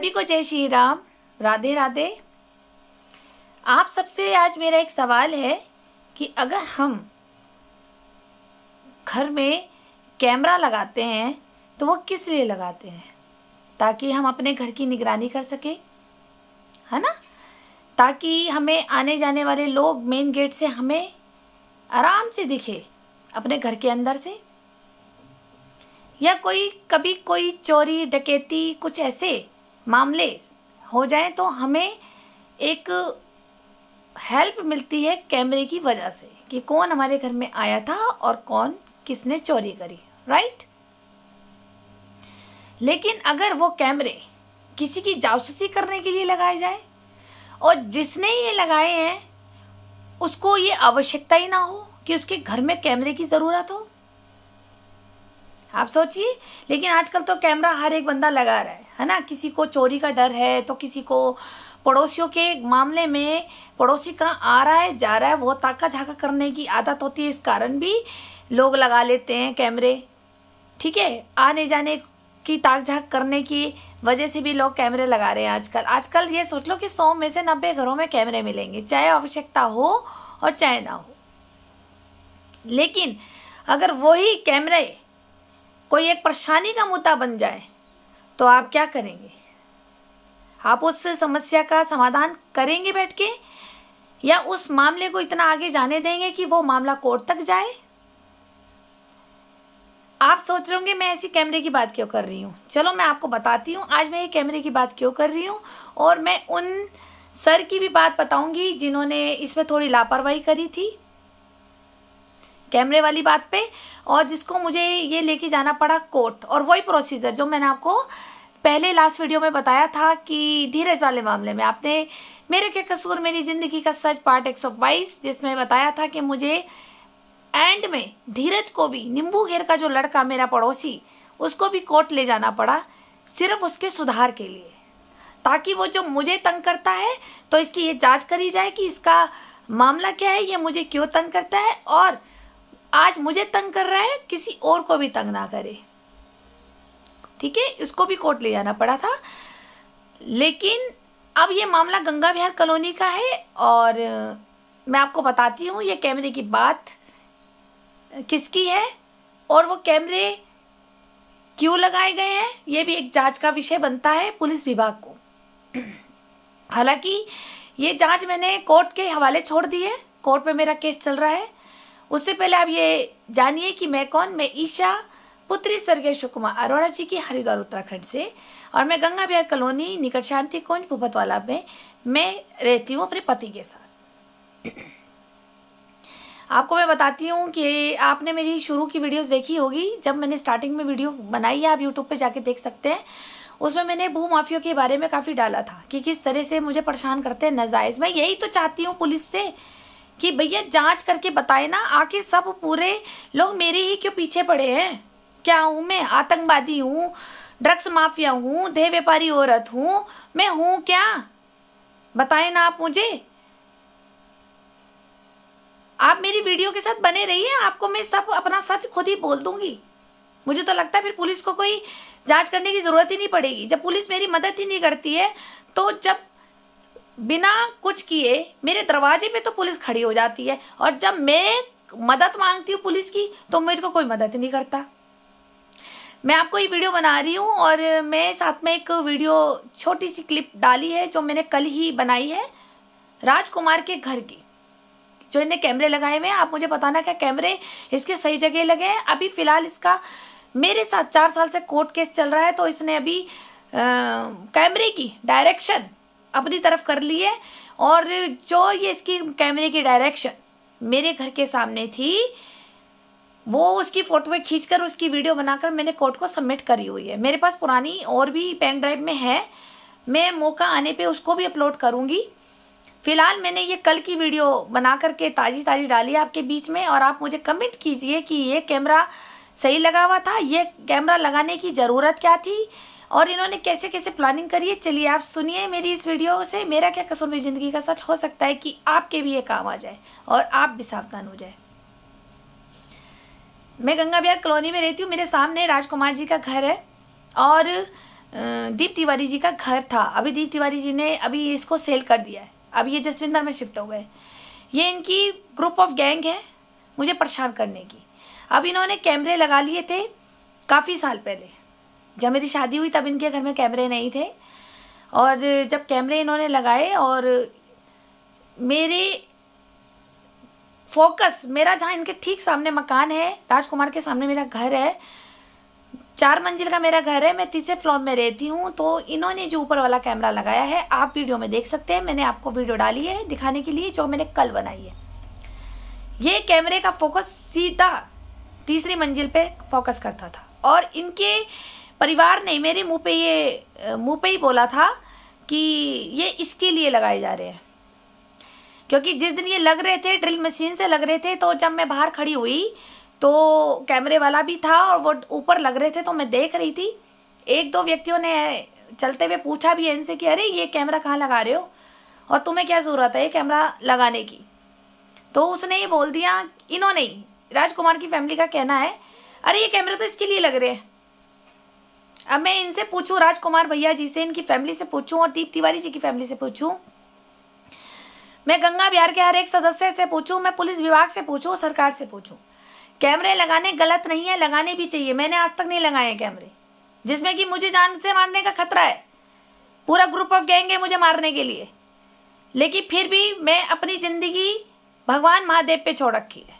सभी को जय श्री राम, राधे राधे। आप सबसे आज मेरा एक सवाल है कि अगर हम घर में कैमरा लगाते हैं तो वो किस लिए लगाते हैं? ताकि हम अपने घर की निगरानी कर सके, है ना? ताकि हमें आने जाने वाले लोग मेन गेट से हमें आराम से दिखे अपने घर के अंदर से, या कभी कोई चोरी डकैती कुछ ऐसे मामले हो जाए तो हमें एक हेल्प मिलती है कैमरे की वजह से कि कौन हमारे घर में आया था और कौन किसने चोरी करी, राइट? लेकिन अगर वो कैमरे किसी की जासूसी करने के लिए लगाए जाए और जिसने ये लगाए हैं उसको ये आवश्यकता ही ना हो कि उसके घर में कैमरे की जरूरत हो, आप सोचिए। लेकिन आजकल तो कैमरा हर एक बंदा लगा रहा है ना? किसी को चोरी का डर है तो किसी को पड़ोसियों के मामले में पड़ोसी कहाँ आ रहा है जा रहा है वो ताका झाका करने की आदत होती है, इस कारण भी लोग लगा लेते हैं कैमरे, ठीक है? आने जाने की ताक झाक करने की वजह से भी लोग कैमरे लगा रहे हैं आजकल ये सोच लो कि 100 में से 90 घरों में कैमरे मिलेंगे, चाहे आवश्यकता हो और चाहे ना हो। लेकिन अगर वही कैमरे कोई एक परेशानी का मुद्दा बन जाए तो आप क्या करेंगे? आप उस समस्या का समाधान करेंगे बैठ के, या उस मामले को इतना आगे जाने देंगे कि वो मामला कोर्ट तक जाए? आप सोच रहे होंगे मैं ऐसी कैमरे की बात क्यों कर रही हूँ। चलो मैं आपको बताती हूँ आज मैं ये कैमरे की बात क्यों कर रही हूँ, और मैं उन सर की भी बात बताऊंगी जिन्होंने इसमें थोड़ी लापरवाही करी थी कैमरे वाली बात पे, और जिसको मुझे ये लेके जाना पड़ा कोर्ट। और वही प्रोसीजर जो मैंने आपको पहले लास्ट वीडियो में बताया था कि धीरज वाले मामले में, आपने मेरे क्या कसूर मेरी जिंदगी का सच पार्ट 122, जिसमें बताया था कि मुझे एंड में धीरज को भी, नींबू घेर का जो लड़का मेरा पड़ोसी, उसको भी कोर्ट ले जाना पड़ा सिर्फ उसके सुधार के लिए, ताकि वो जो मुझे तंग करता है तो इसकी ये जांच करी जाए कि इसका मामला क्या है, ये मुझे क्यों तंग करता है, और आज मुझे तंग कर रहा है किसी और को भी तंग ना करे, ठीक है? इसको भी कोर्ट ले जाना पड़ा था। लेकिन अब ये मामला गंगा विहार कॉलोनी का है, और मैं आपको बताती हूँ ये कैमरे की बात किसकी है और वो कैमरे क्यों लगाए गए हैं। ये भी एक जांच का विषय बनता है पुलिस विभाग को। हालांकि ये जांच मैंने कोर्ट के हवाले छोड़ दी है, कोर्ट में मेरा केस चल रहा है। उससे पहले आप ये जानिए कि मैं कौन। मैं ईशा, पुत्री स्वर्गीय अशोक कुमार अरोड़ा जी की, हरिद्वार उत्तराखंड से, और मैं गंगा विहार कॉलोनी निकट शांति कुंज भूपतवाला में मैं रहती हूँ अपने पति के साथ। आपको मैं बताती हूँ कि आपने मेरी शुरू की वीडियोस देखी होगी, जब मैंने स्टार्टिंग में वीडियो बनाई है, आप यूट्यूब पे जाके देख सकते हैं। उसमें मैंने भू माफियों के बारे में काफी डाला था कि किस तरह से मुझे परेशान करते हैं नाजायज। मैं यही तो चाहती हूँ पुलिस से कि भैया जांच करके बताए ना, आखिर सब पूरे लोग मेरे ही क्यों पीछे पड़े हैं? क्या हूं मैं? आतंकवादी हूं, ड्रग्स माफिया हूं, देह व्यापारी औरत हूं, मैं हूं क्या? बताएं ना आप मुझे। आप मेरी वीडियो के साथ बने रहिए, आपको मैं सब अपना सच खुद ही बोल दूंगी। मुझे तो लगता है फिर पुलिस को कोई जांच करने की जरूरत ही नहीं पड़ेगी। जब पुलिस मेरी मदद ही नहीं करती है तो जब बिना कुछ किए मेरे दरवाजे पे तो पुलिस खड़ी हो जाती है, और जब मैं मदद मांगती हूँ पुलिस की तो मेरे को कोई मदद नहीं करता। मैं आपको ये वीडियो बना रही हूँ और मैं साथ में एक वीडियो छोटी सी क्लिप डाली है जो मैंने कल ही बनाई है राजकुमार के घर की, जो इन्हें कैमरे लगाए हुए हैं। आप मुझे बताना क्या कैमरे इसके सही जगह लगे हैं। अभी फिलहाल इसका मेरे साथ 4 साल से कोर्ट केस चल रहा है, तो इसने अभी कैमरे की डायरेक्शन अपनी तरफ कर ली है, और जो ये इसकी कैमरे की डायरेक्शन मेरे घर के सामने थी वो उसकी फोटो खींचकर उसकी वीडियो बनाकर मैंने कोर्ट को सबमिट करी हुई है। मेरे पास पुरानी और भी पेन ड्राइव में है, मैं मौका आने पे उसको भी अपलोड करूंगी। फिलहाल मैंने ये कल की वीडियो बना करके ताजी डाली है आपके बीच में, और आप मुझे कमेंट कीजिए कि ये कैमरा सही लगा हुआ था, ये कैमरा लगाने की जरूरत क्या थी, और इन्होंने कैसे कैसे प्लानिंग करी है। चलिए आप सुनिए मेरी इस वीडियो से। मेरा क्या कसूर मेरी जिंदगी का सच, हो सकता है कि आपके भी ये काम आ जाए और आप भी सावधान हो जाए। मैं गंगा विहार कॉलोनी में रहती हूँ, मेरे सामने राजकुमार जी का घर है, और दीप तिवारी जी का घर था। अभी दीप तिवारी जी ने अभी इसको सेल कर दिया है, अब ये जसविंदर में शिफ्ट हो गए। ये इनकी ग्रुप ऑफ गैंग है मुझे परेशान करने की। अब इन्होंने कैमरे लगा लिए थे काफ़ी साल पहले, जब मेरी शादी हुई तब इनके घर में कैमरे नहीं थे, और जब कैमरे इन्होंने लगाए और मेरे फोकस, मेरा जहाँ इनके ठीक सामने मकान है, राजकुमार के सामने मेरा घर है, 4 मंजिल का मेरा घर है, मैं तीसरे फ्लोर में रहती हूँ। तो इन्होंने जो ऊपर वाला कैमरा लगाया है, आप वीडियो में देख सकते हैं, मैंने आपको वीडियो डाली है दिखाने के लिए, जो मैंने कल बनाई है। ये कैमरे का फोकस सीधा तीसरी मंजिल पे फोकस करता था, और इनके परिवार ने मेरे मुंह पे ही बोला था कि ये इसके लिए लगाए जा रहे हैं, क्योंकि जिस दिन ये लग रहे थे ड्रिल मशीन से लग रहे थे, तो जब मैं बाहर खड़ी हुई तो कैमरे वाला भी था और वो ऊपर लग रहे थे, तो मैं देख रही थी। 1-2 व्यक्तियों ने चलते हुए पूछा भी इनसे कि अरे ये कैमरा कहाँ लगा रहे हो और तुम्हें क्या जरूरत है ये कैमरा लगाने की। तो उसने ये बोल दिया, इन्होंने ही, राजकुमार की फैमिली का कहना है, अरे ये कैमरे तो इसके लिए लग रहे हैं। अब मैं इनसे पूछूं, राजकुमार भैया जी से, इनकी फैमिली से पूछूं और दीप तिवारी जी की फैमिली से पूछूं, मैं गंगा बिहार के हर एक सदस्य से पूछूं, मैं पुलिस विभाग से पूछूं, सरकार से पूछूं, कैमरे लगाने गलत नहीं है, लगाने भी चाहिए। मैंने आज तक नहीं लगाए कैमरे जिसमें कि मुझे जान से मारने का खतरा है, पूरा ग्रुप ऑफ गैंग है मुझे मारने के लिए, लेकिन फिर भी मैं अपनी जिंदगी भगवान महादेव पे छोड़ रखी है।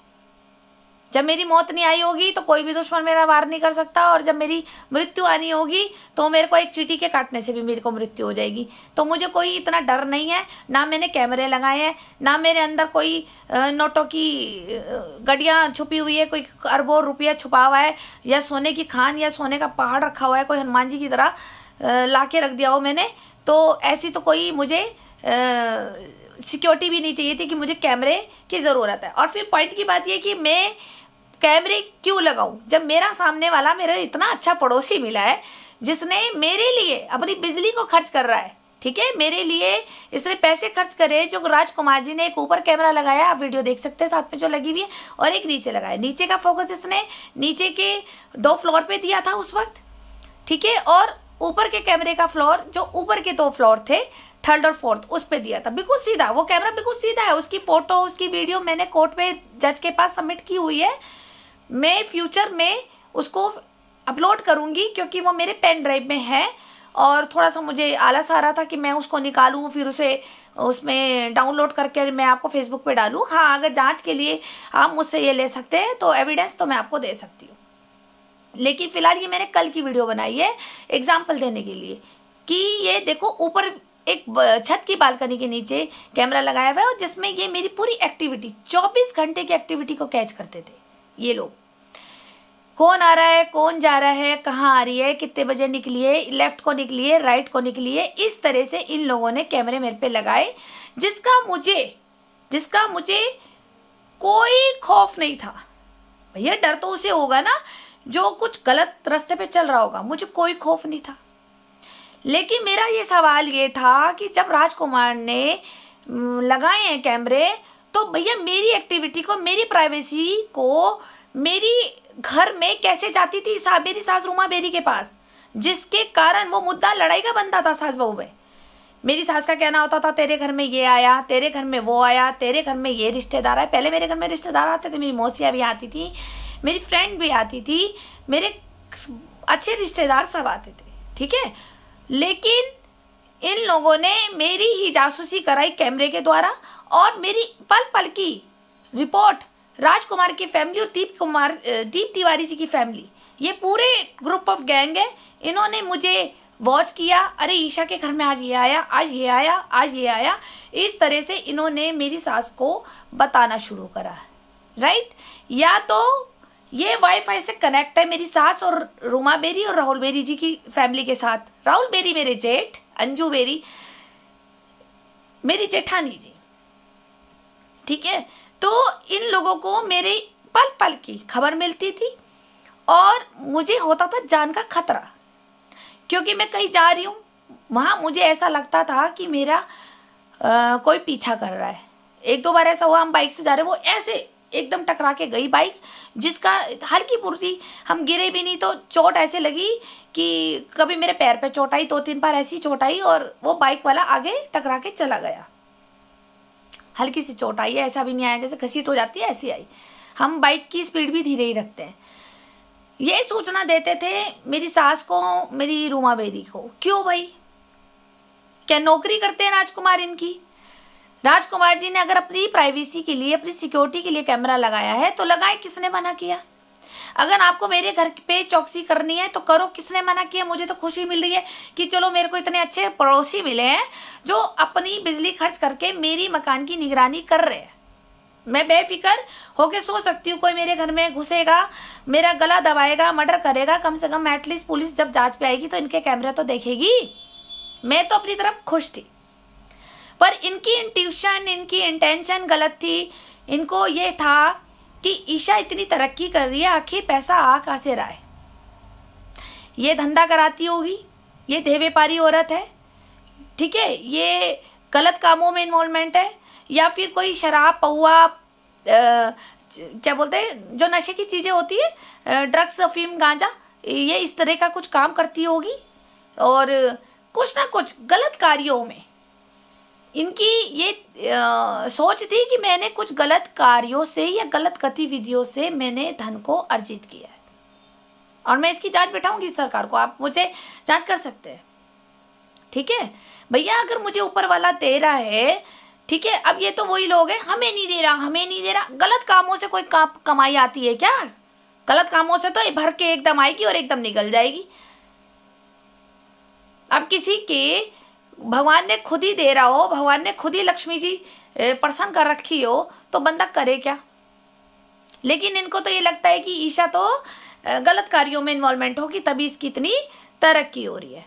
जब मेरी मौत नहीं आई होगी तो कोई भी दुश्मन मेरा वार नहीं कर सकता, और जब मेरी मृत्यु आनी होगी तो मेरे को एक चींटी के काटने से भी मेरे को मृत्यु हो जाएगी। तो मुझे कोई इतना डर नहीं है, ना मैंने कैमरे लगाए हैं, ना मेरे अंदर कोई नोटों की गड्डियाँ छुपी हुई है, कोई अरबों रुपया छुपा हुआ है, या सोने की खान या सोने का पहाड़ रखा हुआ है, कोई हनुमान जी की तरह ला के रख दिया हो मैंने। तो ऐसी तो कोई मुझे सिक्योरिटी भी नहीं चाहिए थी कि मुझे कैमरे की ज़रूरत है। और फिर पॉइंट की बात यह कि मैं कैमरे क्यों लगाऊं, जब मेरा सामने वाला मेरा इतना अच्छा पड़ोसी मिला है जिसने मेरे लिए अपनी बिजली को खर्च कर रहा है, ठीक है, मेरे लिए इसने पैसे खर्च करे। जो राजकुमार जी ने एक ऊपर कैमरा लगाया, आप वीडियो देख सकते हैं साथ में जो लगी हुई है, और एक नीचे लगाया। नीचे का फोकस इसने नीचे के 2 फ्लोर पे दिया था उस वक्त, ठीक है, और ऊपर के कैमरे का फ्लोर, जो ऊपर के 2 फ्लोर थे, 3rd और 4th, उस पे दिया था। बिल्कुल सीधा वो कैमरा, बिल्कुल सीधा है। उसकी फोटो, उसकी वीडियो मैंने कोर्ट पे जज के पास सबमिट की हुई है। मैं फ्यूचर में उसको अपलोड करूंगी, क्योंकि वो मेरे पेन ड्राइव में है, और थोड़ा सा मुझे आलस आ रहा था कि मैं उसको निकालूं, फिर उसे उसमें डाउनलोड करके मैं आपको फेसबुक पे डालूं। हाँ, अगर जांच के लिए आप मुझसे ये ले सकते हैं तो एविडेंस तो मैं आपको दे सकती हूँ, लेकिन फिलहाल ये मैंने कल की वीडियो बनाई है एग्जाम्पल देने के लिए कि ये देखो ऊपर एक छत की बालकनी के नीचे कैमरा लगाया हुआ है, और जिसमें ये मेरी पूरी एक्टिविटी 24 घंटे की एक्टिविटी को कैच करते थे ये लोग। कौन आ रहा है, कौन जा रहा है, कहाँ आ रही है, कितने बजे निकली है, लेफ्ट को निकली है, राइट को निकली है, इस तरह से इन लोगों ने कैमरे मेरे पे लगाए, जिसका मुझे कोई खौफ नहीं था। भैया डर तो उसे होगा ना जो कुछ गलत रास्ते पे चल रहा होगा, मुझे कोई खौफ नहीं था। लेकिन मेरा ये सवाल ये था कि जब राजकुमार ने लगाए हैं कैमरे, तो भैया मेरी एक्टिविटी को, मेरी प्राइवेसी को, मेरी घर में कैसे जाती थी मेरी सास रूमा बेरी के पास, जिसके कारण वो मुद्दा लड़ाई का बनता था सास बहू में। मेरी सास का कहना होता था तेरे घर में ये आया, तेरे घर में वो आया, तेरे घर में ये रिश्तेदार आए। पहले मेरे घर में रिश्तेदार आते थे, मेरी मौसियाँ भी आती थी, मेरी फ्रेंड भी आती थी, मेरे अच्छे रिश्तेदार सब आते थे, ठीक है। लेकिन इन लोगों ने मेरी ही जासूसी कराई कैमरे के द्वारा, और मेरी पल पल की रिपोर्ट राजकुमार की फैमिली और दीप तिवारी जी की फैमिली, ये पूरे ग्रुप ऑफ गैंग है, इन्होंने मुझे वॉच किया। अरे ईशा के घर में आज ये आया, आज ये आया, आज ये आया, इस तरह से इन्होंने मेरी सास को बताना शुरू करा, राइट। या तो ये वाईफाई से कनेक्ट है मेरी सास और रूमा बेरी और राहुल बेरी जी की फैमिली के साथ। राहुल बेरी मेरे जेठ, अंजू बेरी मेरी जेठानी जी, ठीक है। तो इन लोगों को मेरे पल पल की खबर मिलती थी, और मुझे होता था जान का खतरा, क्योंकि मैं कहीं जा रही हूँ, वहां मुझे ऐसा लगता था कि मेरा कोई पीछा कर रहा है। 1-2 बार ऐसा हुआ, हम बाइक से जा रहे, वो ऐसे एकदम टकरा के गई बाइक, जिसका हल्की पुर्जी, हम गिरे भी नहीं तो चोट ऐसे लगी कि कभी मेरे पैर पे चोट आई, 2-3 बार ऐसी चोट आई और वो बाइक वाला आगे टकरा के चला गया। हल्की सी चोट आई है, ऐसा भी नहीं आया जैसे घसीट हो जाती है ऐसी आई। हम बाइक की स्पीड भी धीरे ही रखते हैं। ये सूचना देते थे मेरी सास को, मेरी रूमा बेरी को। क्यों भाई, क्या नौकरी करते हैं राजकुमार इनकी? राजकुमार जी ने अगर अपनी प्राइवेसी के लिए, अपनी सिक्योरिटी के लिए कैमरा लगाया है तो लगाए, किसने मना किया? अगर आपको मेरे घर पे चौकसी करनी है तो करो, किसने मना किया? मुझे तो खुशी मिल रही है कि चलो मेरे को इतने अच्छे पड़ोसी मिले हैं जो अपनी बिजली खर्च करके मेरी मकान की निगरानी कर रहे हैं। मैं बेफिक्र होके सो सकती हूँ। कोई मेरे घर में घुसेगा, मेरा गला दबाएगा, मर्डर करेगा, कम से कम एटलीस्ट पुलिस जब जांच पे आएगी तो इनके कैमरे तो देखेगी। मैं तो अपनी तरफ खुश थी, पर इनकी इंट्यूशन, इनकी इंटेंशन गलत थी। इनको ये था कि ईशा इतनी तरक्की कर रही है, आखिर पैसा आ कहां से रहा है? ये धंधा कराती होगी, ये देह व्यापारी औरत है, ठीक है, ये गलत कामों में इन्वॉल्वमेंट है, या फिर कोई शराब, पौआ, क्या बोलते हैं जो नशे की चीजें होती है, ड्रग्स, अफीम, गांजा, ये इस तरह का कुछ काम करती होगी। और कुछ ना कुछ गलत कार्यों में इनकी ये सोच थी कि मैंने कुछ गलत कार्यों से या गलत गतिविधियों से मैंने धन को अर्जित किया है और मैं इसकी जांच बैठाऊंगी सरकार को। आप मुझे जांच कर सकते हैं, ठीक है भैया। अगर मुझे ऊपर वाला दे रहा है, ठीक है, अब ये तो वही लोग हैं, हमें नहीं दे रहा, हमें नहीं दे रहा। गलत कामों से कोई कमाई आती है क्या? गलत कामों से तो भर के एकदम आएगी और एकदम निकल जाएगी। अब किसी के भगवान ने खुद ही दे रहा हो, भगवान ने खुद ही लक्ष्मी जी प्रसन्न कर रखी हो, तो बंदा करे क्या? लेकिन इनको तो ये लगता है कि ईशा तो गलत कार्यों में इन्वॉल्वमेंट होगी तभी इसकी इतनी तरक्की हो रही है।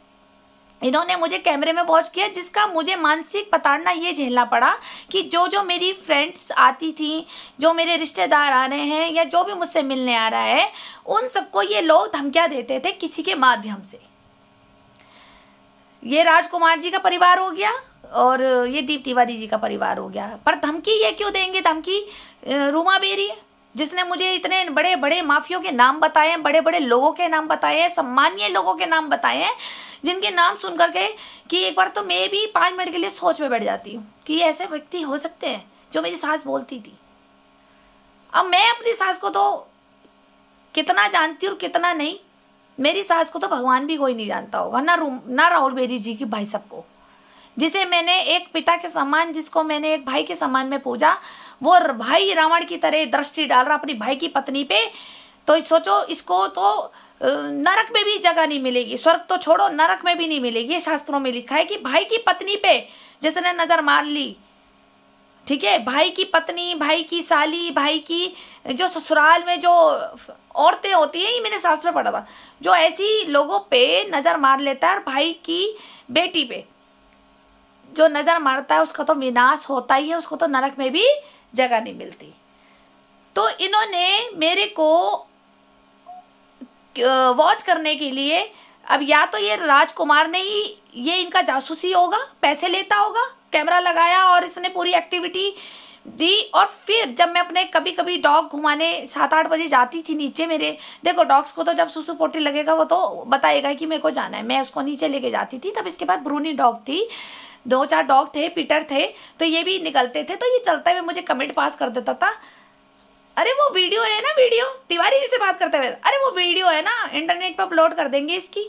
इन्होंने मुझे कैमरे में वॉच किया, जिसका मुझे मानसिक प्रताड़ना ये झेलना पड़ा कि जो मेरी फ्रेंड्स आती थी, जो मेरे रिश्तेदार आ रहे हैं या जो भी मुझसे मिलने आ रहा है, उन सबको ये लोग धमकियां देते थे किसी के माध्यम से। ये राजकुमार जी का परिवार हो गया और ये दीप तिवारी जी का परिवार हो गया। पर धमकी ये क्यों देंगे? धमकी रूमा बेरी है, जिसने मुझे इतने बड़े बड़े माफियों के नाम बताए हैं, बड़े बड़े लोगों के नाम बताए हैं, सम्मानीय लोगों के नाम बताए हैं, जिनके नाम सुन करके कि एक बार तो मैं भी 5 मिनट के लिए सोच में बैठ जाती हूँ कि ऐसे व्यक्ति हो सकते हैं जो मेरी सास बोलती थी। अब मैं अपनी सास को तो कितना जानती हूँ और कितना नहीं, मेरी सास को तो भगवान भी कोई नहीं जानता होगा, ना राहुल बेरी जी की भाई सबको, जिसे मैंने एक पिता के समान, जिसको मैंने एक भाई के समान में पूजा, वो भाई रावण की तरह दृष्टि डाल रहा अपनी भाई की पत्नी पे। तो सोचो, इसको तो नरक में भी जगह नहीं मिलेगी, स्वर्ग तो छोड़ो नरक में भी नहीं मिलेगी। ये शास्त्रों में लिखा है कि भाई की पत्नी पे जिसने नजर मार ली, ठीक है, भाई की पत्नी, भाई की साली, भाई की जो ससुराल में जो औरतें होती हैं, ये मैंने शास्त्र में पढ़ा था, जो ऐसी लोगों पे नजर मार लेता है, और भाई की बेटी पे जो नजर मारता है उसका तो विनाश होता ही है, उसको तो नरक में भी जगह नहीं मिलती। तो इन्होंने मेरे को वॉच करने के लिए, अब या तो ये राजकुमार ने ही, ये इनका जासूसी होगा, पैसे लेता होगा, कैमरा लगाया और इसने पूरी एक्टिविटी दी। और फिर जब मैं अपने कभी कभी डॉग घुमाने 7-8 बजे जाती थी नीचे, मेरे देखो डॉग्स को तो जब सुसु पोटी लगेगा वो तो बताएगा कि मेरे को जाना है, मैं उसको नीचे लेके जाती थी। तब इसके बाद ब्रूनी डॉग थी, 2-4 डॉग थे, पीटर थे, तो ये भी निकलते थे, तो ये चलते हुए मुझे कमेंट पास कर देता था, अरे वो वीडियो है ना, वीडियो तिवारी जी से बात करते हुए, अरे वो वीडियो है ना, इंटरनेट पर अपलोड कर देंगे इसकी।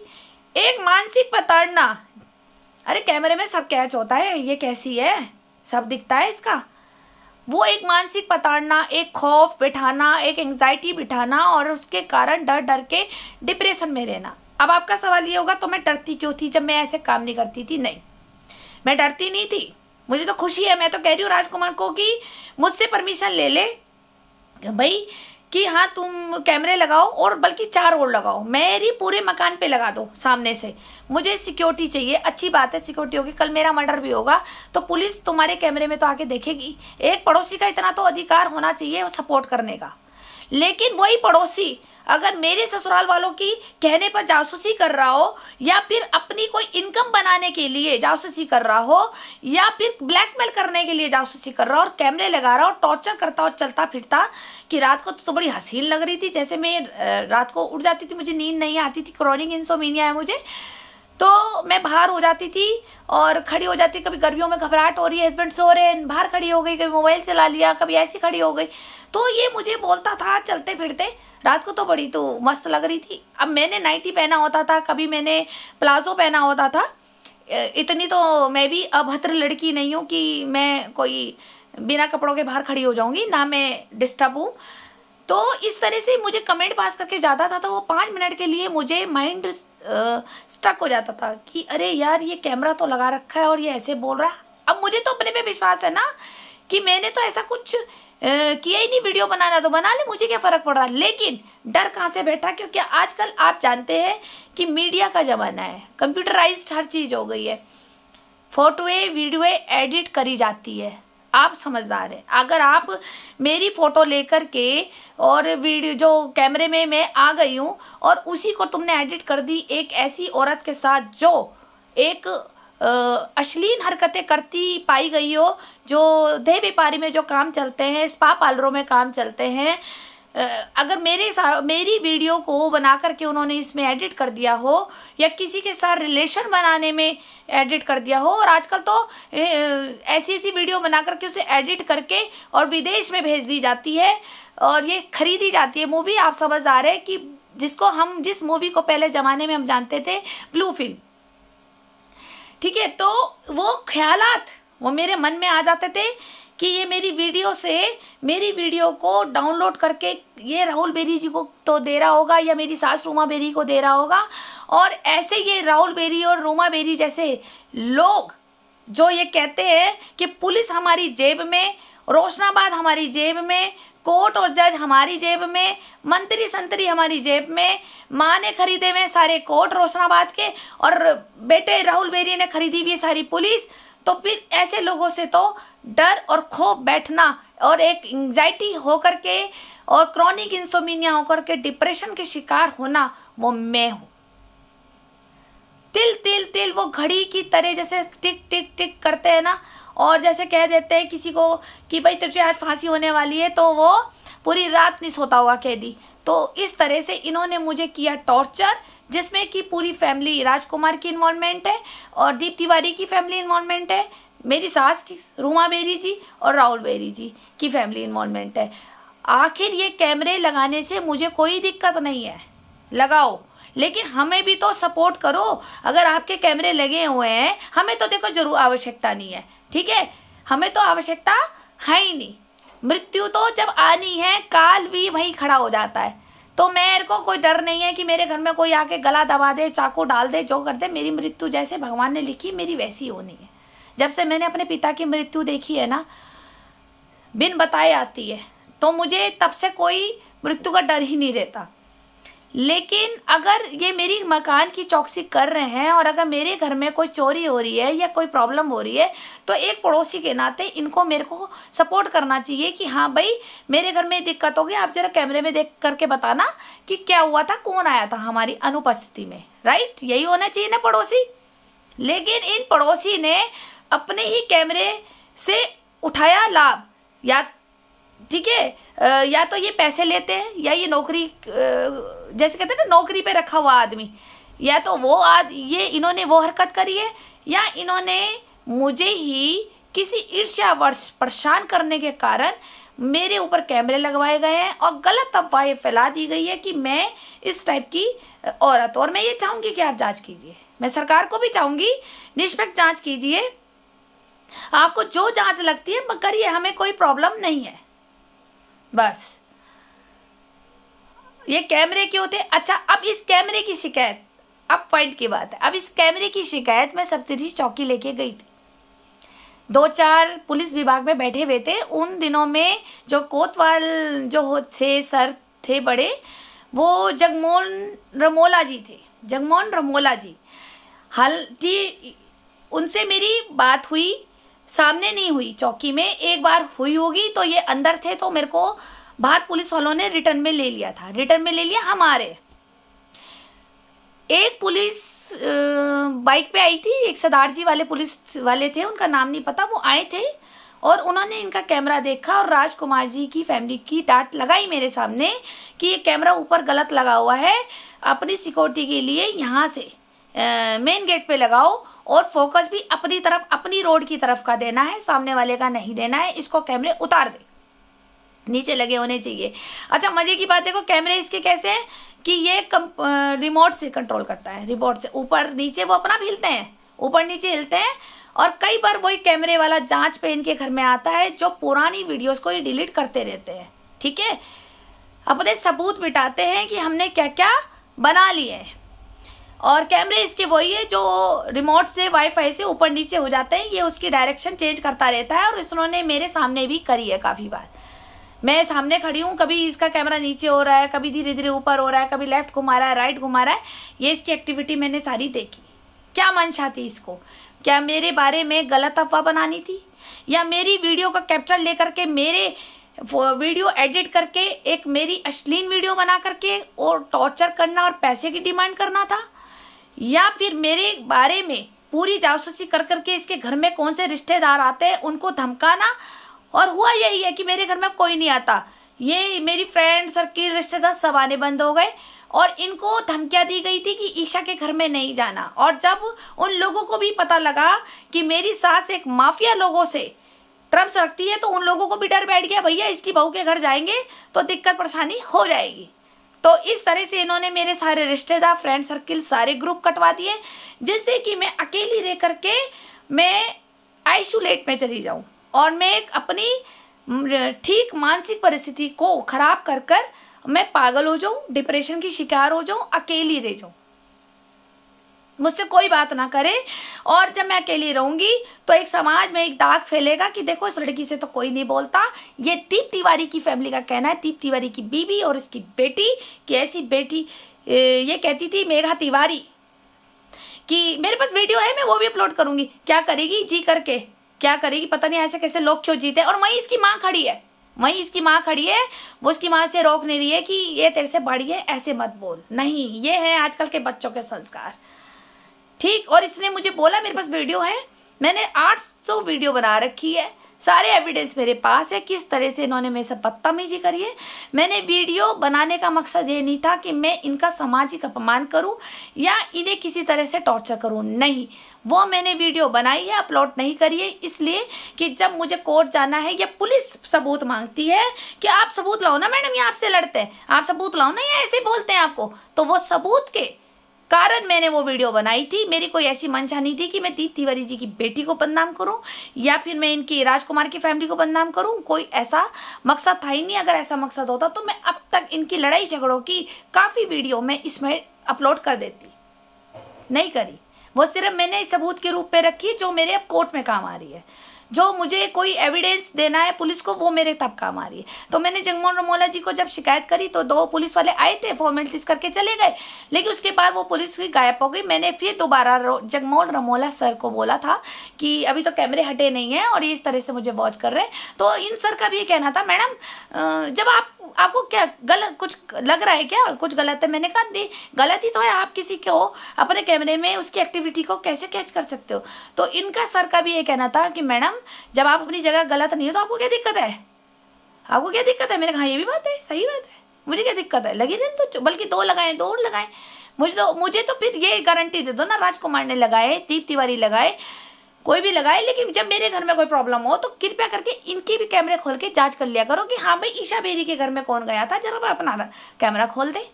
एक मानसिक प्रताड़ना, अरे कैमरे में सब कैच होता है, ये कैसी है, सब दिखता है इसका। वो एक मानसिक प्रताड़ना, एक खौफ बिठाना, एक एंजाइटी बिठाना, और उसके कारण डर डर के डिप्रेशन में रहना। अब आपका सवाल ये होगा, तो मैं डरती क्यों थी जब मैं ऐसे काम नहीं करती थी? नहीं, मैं डरती नहीं थी, मुझे तो खुशी है। मैं तो कह रही हूँ राजकुमार को कि मुझसे परमिशन ले ले भाई कि हाँ तुम कैमरे लगाओ, और बल्कि 4 और लगाओ, मेरी पूरे मकान पे लगा दो सामने से, मुझे सिक्योरिटी चाहिए। अच्छी बात है, सिक्योरिटी होगी, कल मेरा मर्डर भी होगा तो पुलिस तुम्हारे कैमरे में तो आके देखेगी। एक पड़ोसी का इतना तो अधिकार होना चाहिए सपोर्ट करने का। लेकिन वही पड़ोसी अगर मेरे ससुराल वालों की कहने पर जासूसी कर रहा हो, या फिर अपनी कोई इनकम बनाने के लिए जासूसी कर रहा हो, या फिर ब्लैकमेल करने के लिए जासूसी कर रहा हो और कैमरे लगा रहा हो, टॉर्चर करता हो चलता फिरता, कि रात को तो बड़ी हसीन लग रही थी, जैसे मैं रात को उठ जाती थी, मुझे नींद नहीं आती थी, क्रॉनिक इंसोमिनिया है मुझे, तो मैं बाहर हो जाती थी और खड़ी हो जाती। कभी गर्मियों में घबराहट हो रही है, हस्बैंड सो रहे हैं, बाहर खड़ी हो गई, कभी मोबाइल चला लिया, कभी ऐसी खड़ी हो गई, तो ये मुझे बोलता था चलते फिरते। रात को तो बड़ी तो मस्त लग रही थी। अब मैंने नाइटी पहना होता था, कभी मैंने प्लाजो पहना होता था। इतनी तो मैं भी अभद्र लड़की नहीं हूँ कि मैं कोई बिना कपड़ों के बाहर खड़ी हो जाऊंगी, ना मैं डिस्टर्ब हूँ। तो इस तरह से मुझे कमेंट पास करके जाता था, तो वो 5 मिनट के लिए मुझे माइंड स्टक हो जाता था कि अरे यार ये कैमरा तो लगा रखा है और ये ऐसे बोल रहा है। अब मुझे तो अपने पे विश्वास है ना कि मैंने तो ऐसा कुछ किया ही नहीं, वीडियो बनाना तो बना ले, मुझे क्या फर्क पड़ रहा है। लेकिन डर कहाँ से बैठा, क्योंकि आजकल आप जानते हैं कि मीडिया का जमाना है, कंप्यूटराइज्ड हर चीज हो गई है, फोटोए वीडियो एडिट करी जाती है। आप समझदार हैं, अगर आप मेरी फोटो लेकर के और वीडियो जो कैमरे में मैं आ गई हूँ और उसी को तुमने एडिट कर दी एक ऐसी औरत के साथ जो एक अश्लील हरकतें करती पाई गई हो, जो देह व्यापारी में जो काम चलते हैं, स्पा पार्लरों में काम चलते हैं, अगर मेरी वीडियो को बना करके उन्होंने इसमें एडिट कर दिया हो या किसी के साथ रिलेशन बनाने में एडिट कर दिया हो, और आजकल तो ऐसी ऐसी वीडियो बना करके उसे एडिट करके और विदेश में भेज दी जाती है और ये खरीदी जाती है मूवी। आप समझदार है कि जिस मूवी को पहले जमाने में हम जानते थे ब्लू फिल्म, ठीक है, तो वो ख्यालात वो मेरे मन में आ जाते थे कि ये मेरी वीडियो को डाउनलोड करके ये राहुल बेरी जी को तो दे रहा होगा या मेरी सास रूमा बेरी को दे रहा होगा। और ऐसे ये राहुल बेरी और रूमा बेरी जैसे लोग जो ये कहते हैं कि पुलिस हमारी जेब में, रोशनाबाद हमारी जेब में, कोर्ट और जज हमारी जेब में, मंत्री संतरी हमारी जेब में, माँ ने खरीदे हुए सारे कोर्ट रोशनाबाद के और बेटे राहुल बेरी ने खरीदी हुई सारी पुलिस, तो फिर ऐसे लोगों से तो डर और खौफ बैठना और एक एंजाइटी होकर के और क्रॉनिक इंसोमिनिया होकर के डिप्रेशन के शिकार होना वो मैं हूं। तिल तिल तिल वो घड़ी की तरह जैसे टिक टिक टिक करते हैं ना, और जैसे कह देते हैं किसी को कि भाई तुझे आज फांसी होने वाली है तो वो पूरी रात नहीं सोता हुआ कैदी। तो इस तरह से इन्होंने मुझे किया टॉर्चर, जिसमें कि पूरी फैमिली राजकुमार की इन्वॉल्वमेंट है और दीप तिवारी की फैमिली इन्वॉल्वमेंट है, मेरी सास की रूमा बेरी जी और राहुल बेरी जी की फैमिली इन्वॉल्वमेंट है। आखिर ये कैमरे लगाने से मुझे कोई दिक्कत नहीं है, लगाओ, लेकिन हमें भी तो सपोर्ट करो। अगर आपके कैमरे लगे हुए हैं, हमें तो देखो जरूर आवश्यकता नहीं है, ठीक है, हमें तो आवश्यकता है ही नहीं। मृत्यु तो जब आनी है काल भी वही खड़ा हो जाता है, तो मेरे को कोई डर नहीं है कि मेरे घर में कोई आके गला दबा दे, चाकू डाल दे, जो कर दे। मेरी मृत्यु जैसे भगवान ने लिखी मेरी वैसी होनी है। जब से मैंने अपने पिता की मृत्यु देखी है ना, बिन बताए आती है, तो मुझे तब से कोई मृत्यु का डर ही नहीं रहता। लेकिन अगर ये मेरी मकान की चौकसी कर रहे हैं और अगर मेरे घर में कोई चोरी हो रही है या कोई प्रॉब्लम हो रही है, तो एक पड़ोसी के नाते इनको मेरे को सपोर्ट करना चाहिए कि हाँ भाई मेरे घर में दिक्कत हो गई, आप जरा कैमरे में देख करके बताना कि क्या हुआ था, कौन आया था हमारी अनुपस्थिति में, राइट? यही होना चाहिए ना पड़ोसी। लेकिन इन पड़ोसी ने अपने ही कैमरे से उठाया लाभ, या ठीक है, या तो ये पैसे लेते हैं या ये नौकरी, जैसे कहते हैं ना नौकरी पे रखा हुआ आदमी, या तो ये इन्होंने वो हरकत करी है, या इन्होंने मुझे ही किसी ईर्ष्यावश परेशान करने के कारण मेरे ऊपर कैमरे लगवाए गए हैं और गलत अफवाहें फैला दी गई है कि मैं इस टाइप की औरत। और मैं ये चाहूंगी कि आप जांच कीजिए, मैं सरकार को भी चाहूंगी निष्पक्ष जांच कीजिए, आपको जो जांच लगती है करिए, हमें कोई प्रॉब्लम नहीं है। बस ये कैमरे क्यों थे? अच्छा, अब इस कैमरे की शिकायत, अब पॉइंट की बात है, अब इस कैमरे की शिकायत मैं सप्तऋषि चौकी लेके गई थी। 2-4 पुलिस विभाग में बैठे हुए थे उन दिनों में, जो कोतवाल जो थे सर थे बड़े, वो जगमोहन रमोला जी थे, जगमोहन रमोला जी। हालांकि उनसे मेरी बात हुई, सामने नहीं हुई, चौकी में एक बार हुई होगी, तो ये अंदर थे तो मेरे को बाहर पुलिस वालों ने रिटर्न में ले लिया था, रिटर्न में ले लिया हमारे। एक पुलिस बाइक पे आई थी, एक सरदार जी वाले पुलिस वाले थे, उनका नाम नहीं पता, वो आए थे और उन्होंने इनका कैमरा देखा और राजकुमार जी की फैमिली की डांट लगाई मेरे सामने कि ये कैमरा ऊपर गलत लगा हुआ है, अपनी सिक्योरिटी के लिए यहाँ से मेन गेट पे लगाओ और फोकस भी अपनी तरफ, अपनी रोड की तरफ का देना है, सामने वाले का नहीं देना है, इसको कैमरे उतार दे, नीचे लगे होने चाहिए। अच्छा मजे की बात देखो, कैमरे इसके कैसे हैं कि ये रिमोट से कंट्रोल करता है, रिमोट से ऊपर नीचे वो अपना हिलते हैं, ऊपर नीचे हिलते हैं। और कई बार वही कैमरे वाला जांच पे इनके घर में आता है जो पुरानी वीडियोस को ये डिलीट करते रहते हैं, ठीक है, अपने सबूत मिटाते हैं कि हमने क्या क्या बना लिए हैं। और कैमरे इसके वही है जो रिमोट से वाईफाई से ऊपर नीचे हो जाते हैं, ये उसकी डायरेक्शन चेंज करता रहता है। और इसने मेरे सामने भी करी है काफ़ी बार, मैं सामने खड़ी हूँ, कभी इसका कैमरा नीचे हो रहा है, कभी धीरे धीरे ऊपर हो रहा है, कभी लेफ्ट घुमा रहा है, राइट घुमा रहा है, ये इसकी एक्टिविटी मैंने सारी देखी। क्या मंशा थी इसको, क्या मेरे बारे में गलत अफवाह बनानी थी या मेरी वीडियो का कैप्चर लेकर के मेरे वीडियो एडिट करके एक मेरी अश्लील वीडियो बना करके और टॉर्चर करना और पैसे की डिमांड करना था, या फिर मेरे बारे में पूरी जासूसी कर करके इसके घर में कौन से रिश्तेदार आते हैं उनको धमकाना। और हुआ यही है कि मेरे घर में कोई नहीं आता, ये मेरी फ्रेंड सर्किल रिश्तेदार सब आने बंद हो गए और इनको धमकियां दी गई थी कि ईशा के घर में नहीं जाना। और जब उन लोगों को भी पता लगा कि मेरी सास एक माफिया लोगों से ट्रम्स रखती है तो उन लोगों को भी डर बैठ गया, भैया इसकी बहू के घर जाएंगे तो दिक्कत परेशानी हो जाएगी। तो इस तरह से इन्होंने मेरे सारे रिश्तेदार, फ्रेंड सर्किल सारे ग्रुप कटवा दिए, जिससे कि मैं अकेली रह करके मैं आइसोलेट में चली जाऊं और मैं एक अपनी ठीक मानसिक परिस्थिति को खराब कर कर मैं पागल हो जाऊं, डिप्रेशन की शिकार हो जाऊं, अकेली रह जाऊं, मुझसे कोई बात ना करे। और जब मैं अकेली रहूंगी तो एक समाज में एक दाग फैलेगा कि देखो इस लड़की से तो कोई नहीं बोलता। ये दीप तिवारी की फैमिली का कहना है, दीप तिवारी की बीवी और इसकी बेटी, कि ऐसी बेटी ये कहती थी मेघा तिवारी कि मेरे पास वीडियो है, मैं वो भी अपलोड करूंगी। क्या करेगी जी करके, क्या करेगी पता नहीं, ऐसे कैसे लोग क्यों जीते। और वहीं इसकी माँ खड़ी है, वहीं इसकी माँ खड़ी है, वो उसकी माँ से रोक नहीं रही है कि ये तेरे से बड़ी है, ऐसे मत बोल। नहीं, ये है आजकल के बच्चों के संस्कार, ठीक। और इसने मुझे बोला मेरे पास वीडियो है, मैंने 800 वीडियो बना रखी है, सारे एविडेंस मेरे पास है किस तरह से इन्होंने मेरे से बदतमीजी करी है। मैंने वीडियो बनाने का मकसद ये नहीं था कि मैं इनका सामाजिक अपमान करूं या इन्हें किसी तरह से टॉर्चर करूं, नहीं, वो मैंने वीडियो बनाई है, अपलोड नहीं करी है, इसलिए कि जब मुझे कोर्ट जाना है या पुलिस सबूत मांगती है कि आप सबूत लाओ ना मैडम, ये आपसे लड़ते हैं, आप सबूत लाओ ना, ये ऐसे बोलते हैं आपको, तो वो सबूत के कारण मैंने वो वीडियो बनाई थी। मेरी कोई ऐसी मंशा नहीं थी कि मैं दीप तिवारी जी की बेटी को बदनाम करूं या फिर मैं इनकी राजकुमार की फैमिली को बदनाम करूं, कोई ऐसा मकसद था ही नहीं। अगर ऐसा मकसद होता तो मैं अब तक इनकी लड़ाई झगड़ों की काफी वीडियो मैं इसमें अपलोड कर देती, नहीं करी। वो सिर्फ मैंने सबूत के रूप में रखी जो मेरे अब कोर्ट में काम आ रही है, जो मुझे कोई एविडेंस देना है पुलिस को, वो मेरे तब काम आ रही है। तो मैंने जगमोहन रमोला जी को जब शिकायत करी तो 2 पुलिस वाले आए थे, फॉर्मेलिटीज करके चले गए, लेकिन उसके बाद वो पुलिस भी गायब हो गई। मैंने फिर दोबारा जगमोहन रमोला सर को बोला था कि अभी तो कैमरे हटे नहीं है और इस तरह से मुझे वॉच कर रहे हैं। तो इन सर का भी ये कहना था, मैडम जब आपको क्या गलत कुछ लग रहा है क्या, कुछ गलत है? मैंने कहा नहीं, गलत ही तो है, आप किसी को अपने कैमरे में उसकी एक्टिविटी को कैसे कैच कर सकते हो? तो इनका सर का भी ये कहना था कि मैडम जब आप अपनी जगह गलत नहीं हो तो आपको क्या दिक्कत है, आपको क्या दिक्कत है? मैंने कहा ये भी बात है, सही बात है, मुझे क्या दिक्कत है, लगी रहने तो, बल्कि 2 लगाए 2 और लगाए, मुझे तो फिर ये गारंटी दे दो ना, राजकुमार ने लगाए, दीप तिवारी लगाए, कोई भी लगाए, लेकिन जब मेरे घर में कोई प्रॉब्लम हो तो कृपया करके इनके भी कैमरे खोल के जांच कर लिया करो कि हाँ भाई ईशा बेरी के घर में कौन गया था, जरा अपना कैमरा खोल दे।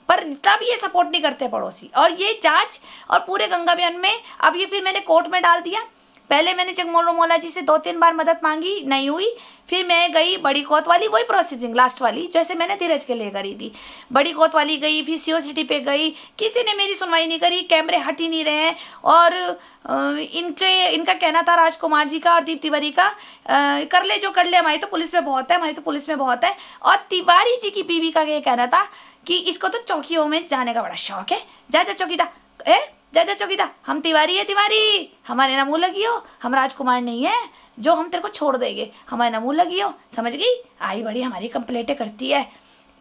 पर तब ये सपोर्ट नहीं करते पड़ोसी। और ये जांच और पूरे गंगा बयान में अब ये फिर मैंने कोर्ट में डाल दिया। पहले मैंने जगमोहन रमोला जी से 2-3 बार मदद मांगी, नहीं हुई, फिर मैं गई बड़ी कोतवाली, वही प्रोसेसिंग लास्ट वाली जैसे मैंने धीरज के लिए करी थी, बड़ी कोतवाली गई, फिर सीओ सिटी पे गई, किसी ने मेरी सुनवाई नहीं करी, कैमरे हट ही नहीं रहे हैं। और इनका कहना था राजकुमार जी का और दीप तिवारी का, कर ले जो कर ले, हमारी तो पुलिस में बहुत है, हमारी तो पुलिस में बहुत है। और तिवारी जी की बीवी का ये कहना था कि इसको तो चौकियों में जाने का बड़ा शौक है, जा चौकी जा, ए जा जा चौकी जा, हम तिवारी है तिवारी, हमारे ना मुंह लगी हो, हम राजकुमार नहीं है जो हम तेरे को छोड़ देंगे, हमारे ना मुंह लगी हो, समझ गई? आई बड़ी हमारी कंप्लेंटें करती है।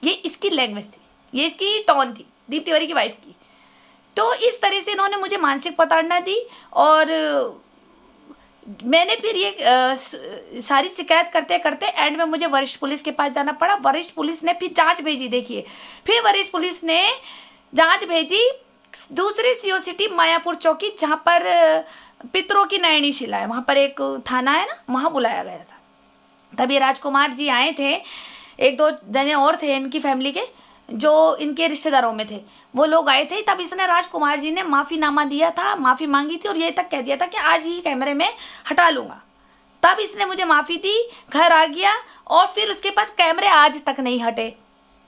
ये इसकी लैंग्वेज थी, ये इसकी टोन थी दीप तिवारी की वाइफ की। तो इस तरह से इन्होंने मुझे मानसिक प्रताड़ना दी और मैंने फिर ये सारी शिकायत करते करते एंड में मुझे वरिष्ठ पुलिस के पास जाना पड़ा। वरिष्ठ पुलिस ने फिर जांच भेजी। देखिए, फिर वरिष्ठ पुलिस ने जांच भेजी दूसरे सीओ सिटी मायापुर चौकी, जहां पर पितरों की नयनी शिला है, वहां पर एक थाना है ना, वहां बुलाया गया था। तभी राजकुमार जी आए थे, एक दो जने और थे इनकी फैमिली के जो इनके रिश्तेदारों में थे, वो लोग आए थे। तब इसने राजकुमार जी ने माफीनामा दिया था, माफी मांगी थी और ये तक कह दिया था कि आज ही कैमरे में हटा लूंगा। तब इसने मुझे माफी दी, घर आ गया और फिर उसके बाद कैमरे आज तक नहीं हटे।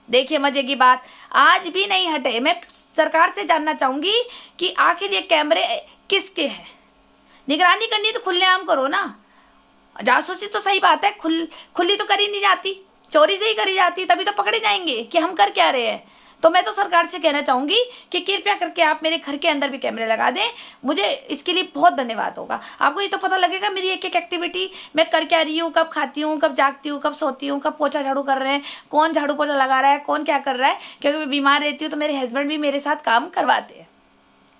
देखिए मजे की बात, आज भी नहीं हटे। मैं सरकार से जानना चाहूंगी कि आखिर ये कैमरे किसके हैं। निगरानी करनी तो खुलेआम करो ना, जासूसी तो सही बात है, खुली तो करी नहीं जाती, चोरी से ही करी जाती, तभी तो पकड़े जाएंगे कि हम कर क्या रहे हैं। तो मैं तो सरकार से कहना चाहूंगी कि कृपया करके आप मेरे घर के अंदर भी कैमरे लगा दें, मुझे इसके लिए बहुत धन्यवाद होगा। आपको ये तो पता लगेगा मेरी एक एक एक्टिविटी मैं कर क्या रही हूँ, कब खाती हूँ, कब जागती हूँ, कब सोती हूँ, कब पोछा झाड़ू कर रहे हैं, कौन झाड़ू पोछा लगा रहा है, कौन क्या कर रहा है। क्योंकि मैं बीमार रहती हूँ तो मेरे हस्बैंड भी मेरे साथ काम करवाते हैं,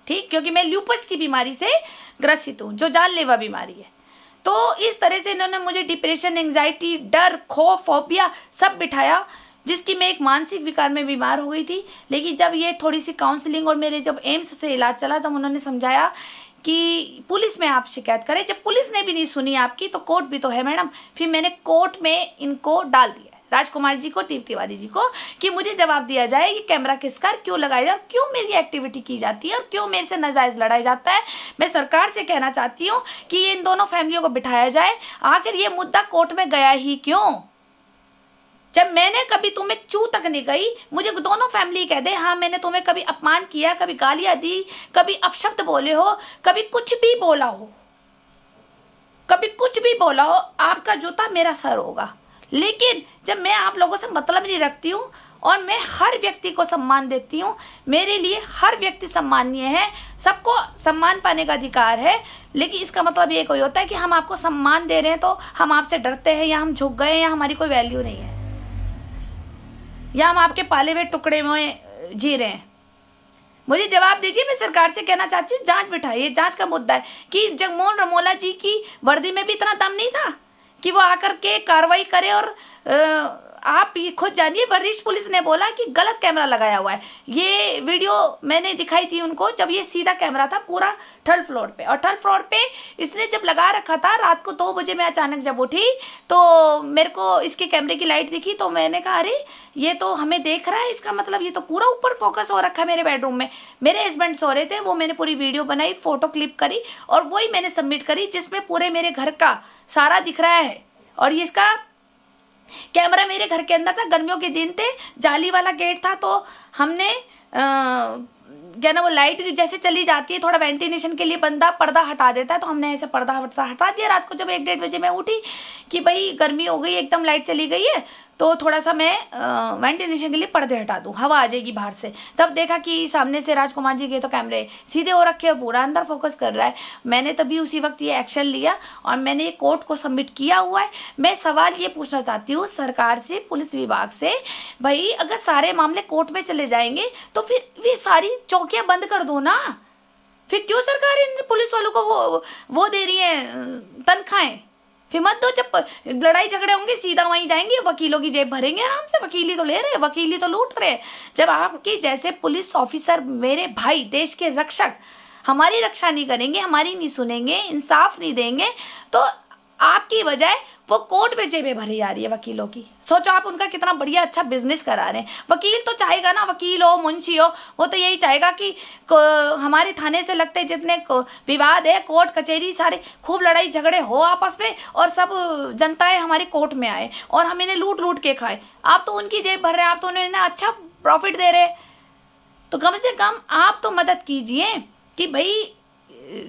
ठीक, क्योंकि मैं ल्यूपस की बीमारी से ग्रसित हूँ जो जानलेवा बीमारी है। तो इस तरह से इन्होंने मुझे डिप्रेशन, एंजाइटी, डर, खौफ, फोबिया सब बिठाया, जिसकी मैं एक मानसिक विकार में बीमार हो गई थी। लेकिन जब ये थोड़ी सी काउंसलिंग और मेरे जब एम्स से इलाज चला तब उन्होंने समझाया कि पुलिस में आप शिकायत करें। जब पुलिस ने भी नहीं सुनी आपकी तो कोर्ट भी तो है मैडम। फिर मैंने कोर्ट में इनको डाल दिया, राजकुमार जी को, दीप तिवारी जी को, कि मुझे जवाब दिया जाए कि कैमरा किसका, क्यों लगाया जाए और क्यों मेरी एक्टिविटी की जाती है और क्यों मेरे से नाजायज लड़ाया जाता है। मैं सरकार से कहना चाहती हूँ कि ये इन दोनों फैमिलियों को बिठाया जाए। आखिर ये मुद्दा कोर्ट में गया ही क्यों? जब मैंने कभी तुम्हें चू तक नहीं गई, मुझे दोनों फैमिली कह दे हाँ मैंने तुम्हें कभी अपमान किया, कभी गालियां दी, कभी अपशब्द बोले हो, कभी कुछ भी बोला हो, कभी कुछ भी बोला हो, आपका जूता मेरा सर होगा। लेकिन जब मैं आप लोगों से मतलब नहीं रखती हूँ और मैं हर व्यक्ति को सम्मान देती हूँ, मेरे लिए हर व्यक्ति सम्मानीय है, सबको सम्मान पाने का अधिकार है। लेकिन इसका मतलब ये कोई होता है कि हम आपको सम्मान दे रहे हैं तो हम आपसे डरते हैं या हम झुक गए या हमारी कोई वैल्यू नहीं है या हम आपके पाले हुए टुकड़े में जी रहे हैं। मुझे जवाब दीजिए। मैं सरकार से कहना चाहती हूँ जांच बिठाइए। जांच का मुद्दा है कि जगमोहन रमोला जी की वर्दी में भी इतना दम नहीं था कि वो आकर के कार्रवाई करे। और आप ये खुद जानिए, वरिष्ठ पुलिस ने बोला कि गलत कैमरा लगाया हुआ है। ये वीडियो मैंने दिखाई थी उनको जब ये सीधा कैमरा था पूरा थर्ड फ्लोर पे, और थर्ड फ्लोर पे इसने जब लगा रखा था रात को 2 बजे मैं अचानक जब उठी तो मेरे को इसके कैमरे की लाइट दिखी तो मैंने कहा अरे ये तो हमें देख रहा है, इसका मतलब ये तो पूरा ऊपर फोकस हो रखा है मेरे बेडरूम में। मेरे हस्बैंड सो रहे थे, वो मैंने पूरी वीडियो बनाई, फोटो क्लिप करी और वही मैंने सबमिट करी जिसमें पूरे मेरे घर का सारा दिख रहा है। और इसका कैमरा मेरे घर के अंदर था, गर्मियों के दिन थे, जाली वाला गेट था, तो हमने क्या ना वो लाइट जैसे चली जाती है थोड़ा वेंटिलेशन के लिए बंदा पर्दा हटा देता है, तो हमने ऐसे पर्दा हटा दिया। रात को जब 1-1:30 बजे मैं उठी कि भाई गर्मी हो गई, एकदम लाइट चली गई है तो थोड़ा सा मैं वेंटिलेशन के लिए पर्दे हटा दूं, हवा आ जाएगी बाहर से। तब देखा कि सामने से राजकुमार जी के तो कैमरे सीधे हो रखे, पूरा अंदर फोकस कर रहा है। मैंने तभी उसी वक्त ये एक्शन लिया और मैंने ये कोर्ट को सबमिट किया हुआ है। मैं सवाल ये पूछना चाहती हूँ सरकार से, पुलिस विभाग से, भाई अगर सारे मामले कोर्ट में चले जाएंगे तो फिर वे सारी चौकियां बंद कर दो ना। फिर क्यों सरकार इन पुलिस वालों को वो दे रही है तनख्वाहें? फिर मत दो। जब लड़ाई झगड़े होंगे सीधा वहीं जाएंगे, वकीलों की जेब भरेंगे आराम से। वकीली तो ले रहे, वकीली तो लूट रहे। जब आपके जैसे पुलिस ऑफिसर, मेरे भाई, देश के रक्षक हमारी रक्षा नहीं करेंगे, हमारी नहीं सुनेंगे, इंसाफ नहीं देंगे, तो आपकी बजाय वो कोर्ट में जेबें भरी जा रही है वकीलों की। सोचो आप उनका कितना बढ़िया अच्छा बिजनेस करा रहे हैं। वकील तो चाहेगा ना, वकील हो, मुंशी हो, वो तो यही चाहेगा कि हमारे थाने से लगते जितने विवाद है, कोर्ट कचहरी, सारे खूब लड़ाई झगड़े हो आपस में और सब जनताएं हमारे कोर्ट में आए और हम इन्हें लूट लूट के खाए। आप तो उनकी जेब भर रहे हैं, आप तो उन्हें अच्छा प्रॉफिट दे रहे हैं। तो कम से कम आप तो मदद कीजिए कि भाई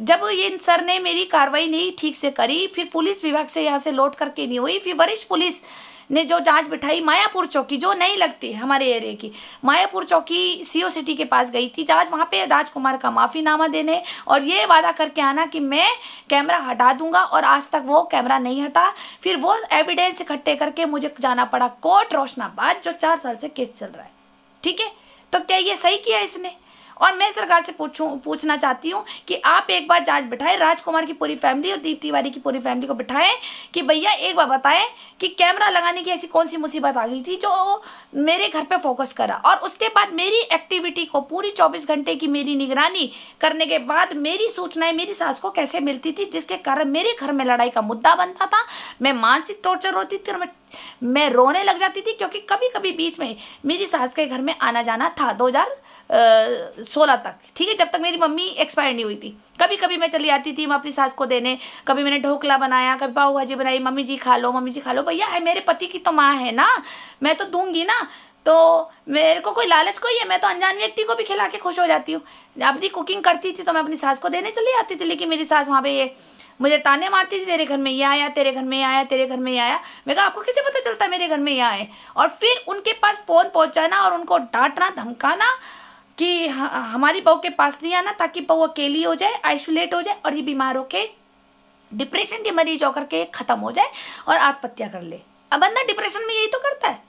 जब ये सर ने मेरी कार्रवाई नहीं ठीक से करी, फिर पुलिस विभाग से यहाँ से लौट करके नहीं हुई, फिर वरिष्ठ पुलिस ने जो जांच बिठाई, मायापुर चौकी जो नहीं लगती हमारे एरिया की, मायापुर चौकी सीओ सिटी के पास गई थी जांच, वहां पे राजकुमार का माफीनामा देने और ये वादा करके आना कि मैं कैमरा हटा दूंगा, और आज तक वो कैमरा नहीं हटा। फिर वो एविडेंस इकट्ठे करके मुझे जाना पड़ा कोर्ट रोशनाबाद, जो 4 साल से केस चल रहा है। ठीक है, तो क्या ये सही किया इसने? और मैं सरकार से पूछना चाहती हूँ कि आप एक बार जांच बिठाएं, राजकुमार की पूरी फैमिली और दीप तिवारी की पूरी फैमिली को बिठाएं कि भैया एक बार बताएं कि कैमरा लगाने की ऐसी कौन सी मुसीबत आ गई थी जो मेरे घर पे फोकस करा, और उसके बाद मेरी एक्टिविटी को पूरी 24 घंटे की मेरी निगरानी करने के बाद मेरी सूचनाएं मेरी सास को कैसे मिलती थी, जिसके कारण मेरे घर में लड़ाई का मुद्दा बनता था, मैं मानसिक टॉर्चर होती थी और मैं रोने लग जाती थी, क्योंकि कभी कभी बीच में मेरी सास के घर में आना जाना था 2016 तक। ठीक है, जब तक मेरी मम्मी एक्सपायर नहीं हुई थी, कभी कभी मैं चली आती थी मैं अपनी सास को देने, कभी मैंने ढोकला बनाया, कभी पाव भाजी बनाई, मम्मी जी खा लो, मम्मी जी खा लो। भैया है मेरे पति की तो माँ है ना, मैं तो दूंगी ना, तो मेरे को कोई लालच कोई है, मैं तो अनजान व्यक्ति को भी खिला के खुश हो जाती हूँ। अपनी कुकिंग करती थी तो मैं अपनी सास को देने चली आती थी, लेकिन मेरी सास वहाँ पे ये मुझे ताने मारती थी, तेरे घर में ये आया, तेरे घर में ये आया, तेरे घर में ये आया। मैं कहा आपको कैसे पता चलता है मेरे घर में ये आए? और फिर उनके पास फोन पहुंचाना और उनको डांटना धमकाना कि हमारी बहू के पास नहीं आना, ताकि बहू अकेली हो जाए, आइसोलेट हो जाए और ये बीमार होके डिप्रेशन के मरीज होकर के खत्म हो जाए और आत्महत्या कर ले। अब बंदा डिप्रेशन में यही तो करता है,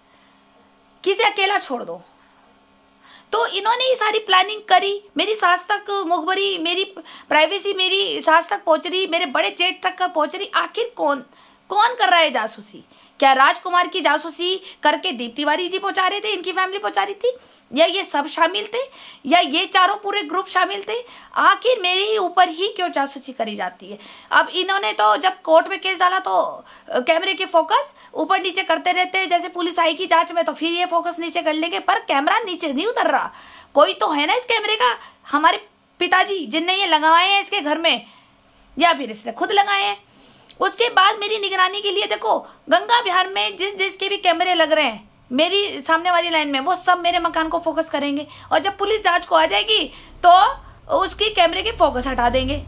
किसे अकेला छोड़ दो। तो इन्होंने ये सारी प्लानिंग करी, मेरी सास तक मुखबरी, मेरी प्राइवेसी मेरी सास तक पहुंच रही, मेरे बड़े जेठ तक का पहुंच रही। आखिर कौन कर रहा है जासूसी? क्या राजकुमार की जासूसी करके दीप तिवारी जी पहुंचा रहे थे, इनकी फैमिली पहुंचा रही थी, या ये सब शामिल थे, या ये चारों पूरे ग्रुप शामिल थे? आखिर मेरे ही ऊपर ही क्यों जासूसी करी जाती है? अब इन्होंने तो जब कोर्ट में केस डाला तो कैमरे के फोकस ऊपर नीचे करते रहते हैं, जैसे पुलिस आएगी जांच में तो फिर ये फोकस नीचे कर लेंगे, पर कैमरा नीचे नहीं उतर रहा। कोई तो है ना इस कैमरे का, हमारे पिताजी जिनने ये लगाए हैं इसके घर में, या फिर इसने खुद लगाए हैं। उसके बाद मेरी निगरानी के लिए देखो, गंगा बिहार में जिसके भी कैमरे लग रहे हैं मेरी सामने वाली लाइन में, वो सब मेरे मकान को फोकस करेंगे, और जब पुलिस जांच को आ जाएगी तो उसकी कैमरे के फोकस हटा देंगे।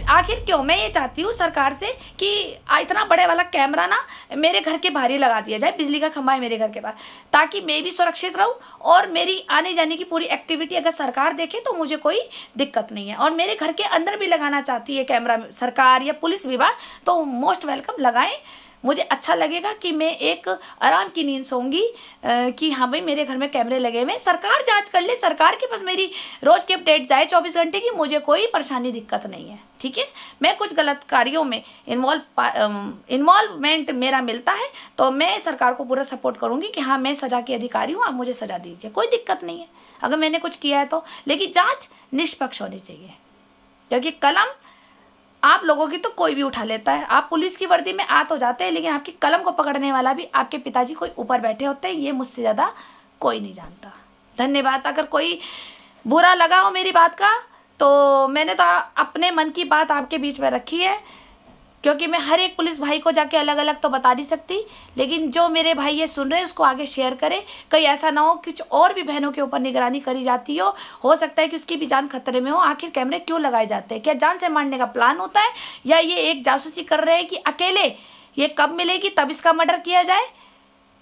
आखिर क्यों? मैं ये चाहती हूँ सरकार से कि इतना बड़े वाला कैमरा ना मेरे घर के बाहर ही लगा दिया जाए, बिजली का खंभा है मेरे घर के बाहर, ताकि मैं भी सुरक्षित रहूँ और मेरी आने जाने की पूरी एक्टिविटी अगर सरकार देखे तो मुझे कोई दिक्कत नहीं है। और मेरे घर के अंदर भी लगाना चाहती है कैमरा सरकार या पुलिस विभाग, तो मोस्ट वेलकम लगाएं। मुझे अच्छा लगेगा कि मैं एक आराम की नींद सोऊंगी कि हाँ भाई मेरे घर में कैमरे लगे हुए, सरकार जांच कर ले, सरकार के पास मेरी रोज की अपडेट जाए 24 घंटे की, मुझे कोई परेशानी दिक्कत नहीं है। ठीक है, मैं कुछ गलत कार्यों में इन्वॉल्वमेंट मेरा मिलता है तो मैं सरकार को पूरा सपोर्ट करूंगी कि हाँ मैं सजा की अधिकारी हूँ, आप मुझे सजा दीजिए, कोई दिक्कत नहीं है अगर मैंने कुछ किया है तो। लेकिन जांच निष्पक्ष होनी चाहिए, क्योंकि कलम आप लोगों की तो कोई भी उठा लेता है। आप पुलिस की वर्दी में आ तो जाते हैं, लेकिन आपकी कलम को पकड़ने वाला भी आपके पिताजी कोई ऊपर बैठे होते हैं, ये मुझसे ज़्यादा कोई नहीं जानता। धन्यवाद। अगर कोई बुरा लगा हो मेरी बात का तो मैंने तो अपने मन की बात आपके बीच में रखी है, क्योंकि मैं हर एक पुलिस भाई को जाके अलग अलग तो बता नहीं सकती, लेकिन जो मेरे भाई ये सुन रहे हैं उसको आगे शेयर करें। कहीं ऐसा ना हो कुछ और भी बहनों के ऊपर निगरानी करी जाती हो सकता है कि उसकी भी जान खतरे में हो। आखिर कैमरे क्यों लगाए जाते हैं? क्या जान से मारने का प्लान होता है, या ये एक जासूसी कर रहे हैं कि अकेले ये कब मिलेगी तब इसका मर्डर किया जाए?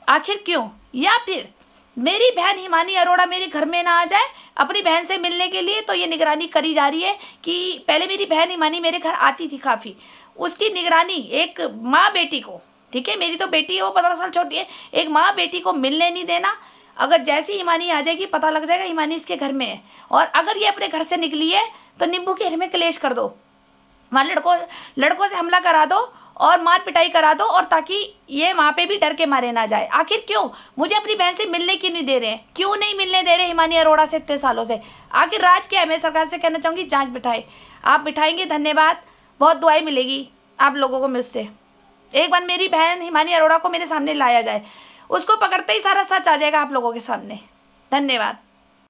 आखिर क्यों? या फिर मेरी बहन हिमानी अरोड़ा मेरे घर में ना आ जाए अपनी बहन से मिलने के लिए, तो ये निगरानी करी जा रही है कि पहले मेरी बहन हिमानी मेरे घर आती थी काफ़ी, उसकी निगरानी एक माँ बेटी को, ठीक है मेरी तो बेटी है वो 15 साल छोटी है, एक माँ बेटी को मिलने नहीं देना। अगर जैसी हिमानी आ जाएगी पता लग जाएगा हिमानी इसके घर में है, और अगर ये अपने घर से निकली है तो नींबू के हिर में क्लेश कर दो, वहाँ लड़कों से हमला करा दो और मार पिटाई करा दो, और ताकि ये वहाँ पे भी डर के मारे ना जाए। आखिर क्यों मुझे अपनी बहन से मिलने क्यों नहीं दे रहे हैं? क्यों नहीं मिलने दे रहे हिमानी अरोड़ा से इतने सालों से? आखिर राज क्या है? मैं सरकार से कहना चाहूँगी जांच बिठाए। आप बिठाएंगे धन्यवाद, बहुत दुआएं मिलेगी आप लोगों को मुझसे। एक बार मेरी बहन हिमानी अरोड़ा को मेरे सामने लाया जाए, उसको पकड़ते ही सारा सच आ जाएगा आप लोगों के सामने। धन्यवाद।